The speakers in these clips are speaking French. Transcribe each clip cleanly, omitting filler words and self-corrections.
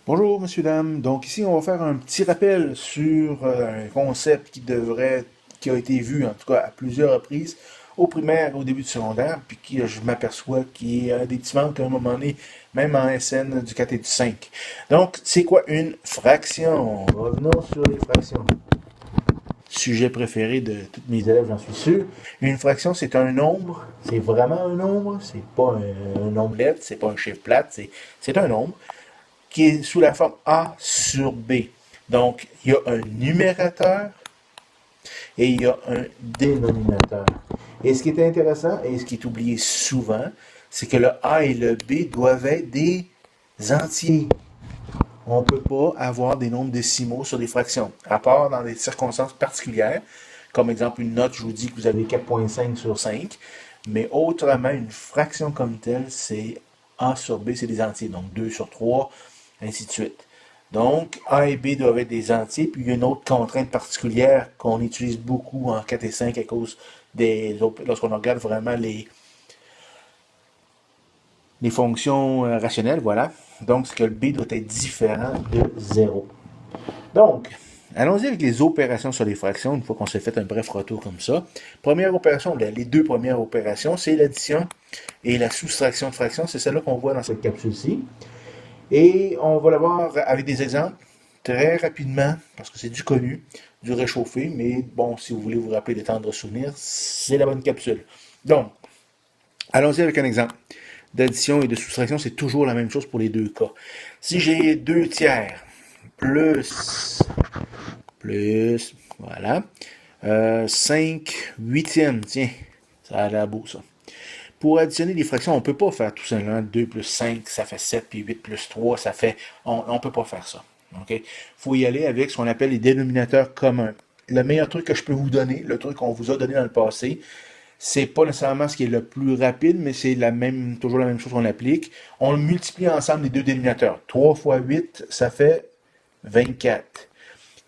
Bonjour, messieurs, dames. Donc ici, on va faire un petit rappel sur un concept qui a été vu, en tout cas, à plusieurs reprises, au primaire, au début du secondaire, puis qui, je m'aperçois qu'il y a des petits manques à un moment donné, même en SN du 4 et du 5. Donc, c'est quoi une fraction? Revenons sur les fractions. Sujet préféré de tous mes élèves, j'en suis sûr. Une fraction, c'est un nombre. C'est vraiment un nombre. C'est pas un nombre lettre, c'est pas un chiffre plate, c'est un nombre qui est sous la forme A sur B. Donc, il y a un numérateur et il y a un dénominateur. Et ce qui est intéressant et ce qui est oublié souvent, c'est que le A et le B doivent être des entiers. On ne peut pas avoir des nombres décimaux sur des fractions, à part dans des circonstances particulières, comme exemple une note, je vous dis que vous avez 4,5 sur 5, mais autrement, une fraction comme telle, c'est A sur B, c'est des entiers, donc 2 sur 3, ainsi de suite. Donc, A et B doivent être des entiers, puis il y a une autre contrainte particulière qu'on utilise beaucoup en 4 et 5 à cause lorsqu'on regarde vraiment les fonctions rationnelles, voilà. Donc, c'est que le B doit être différent de 0. Donc, allons-y avec les opérations sur les fractions, une fois qu'on s'est fait un bref retour comme ça. Première opération, les deux premières opérations, c'est l'addition et la soustraction de fractions. C'est celle-là qu'on voit dans cette capsule-ci. Et on va la voir avec des exemples très rapidement, parce que c'est du connu, du réchauffé, mais bon, si vous voulez vous rappeler des tendres souvenirs, c'est la bonne capsule. Donc, allons-y avec un exemple. D'addition et de soustraction, c'est toujours la même chose pour les deux cas. Si j'ai 2 tiers voilà, 5 huitièmes, tiens, ça a l'air beau ça. Pour additionner les fractions, on ne peut pas faire tout simplement 2 plus 5, ça fait 7, puis 8 plus 3, ça fait... On ne peut pas faire ça. Il faut y aller avec ce qu'on appelle les dénominateurs communs. Le meilleur truc que je peux vous donner, le truc qu'on vous a donné dans le passé, c'est pas nécessairement ce qui est le plus rapide, mais c'est toujours la même chose qu'on applique. On multiplie ensemble les deux dénominateurs. 3 fois 8, ça fait 24.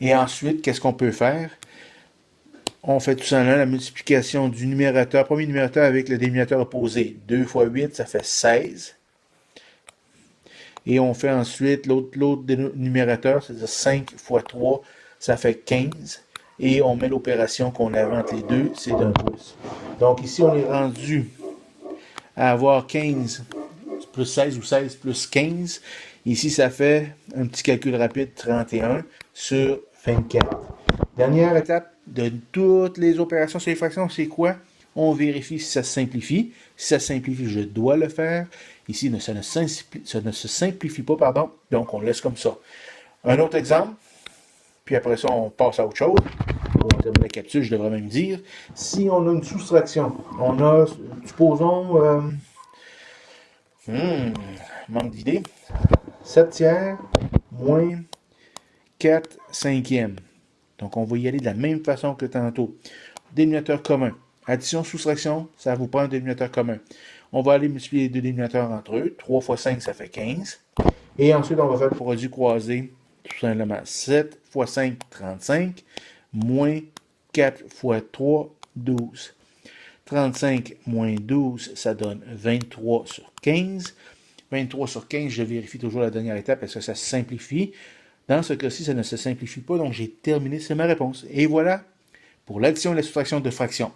Et ensuite, qu'est-ce qu'on peut faire? On fait tout simplement la multiplication du numérateur, premier numérateur avec le dénominateur opposé. 2 fois 8, ça fait 16. Et on fait ensuite l'autre numérateur, c'est-à-dire 5 fois 3, ça fait 15. Et on met l'opération qu'on avait entre les deux, c'est d'un pouce. Donc ici, on est rendu à avoir 15 plus 16 ou 16 plus 15. Ici, ça fait un petit calcul rapide, 31 sur 24. Dernière étape de toutes les opérations sur les fractions, c'est quoi? On vérifie si ça se simplifie. Si ça se simplifie, je dois le faire. Ici, ça ne se simplifie pas, pardon. Donc, on laisse comme ça. Un autre exemple, puis après ça, on passe à autre chose. Pour terminer la capsule, je devrais même dire. Si on a une soustraction, on a, supposons, manque d'idée, 7 tiers moins 4 cinquièmes. Donc, on va y aller de la même façon que tantôt. Dénominateur commun. Addition, soustraction, ça vous prend un dénominateur commun. On va aller multiplier les deux dénominateurs entre eux. 3 fois 5, ça fait 15. Et ensuite, on va faire le produit croisé, tout simplement. 7 fois 5, 35, moins 4 fois 3, 12. 35 moins 12, ça donne 23 sur 15. 23 sur 15, je vérifie toujours la dernière étape, est-ce que ça se simplifie? Dans ce cas-ci, ça ne se simplifie pas, donc j'ai terminé, c'est ma réponse. Et voilà pour l'addition et la soustraction de fractions.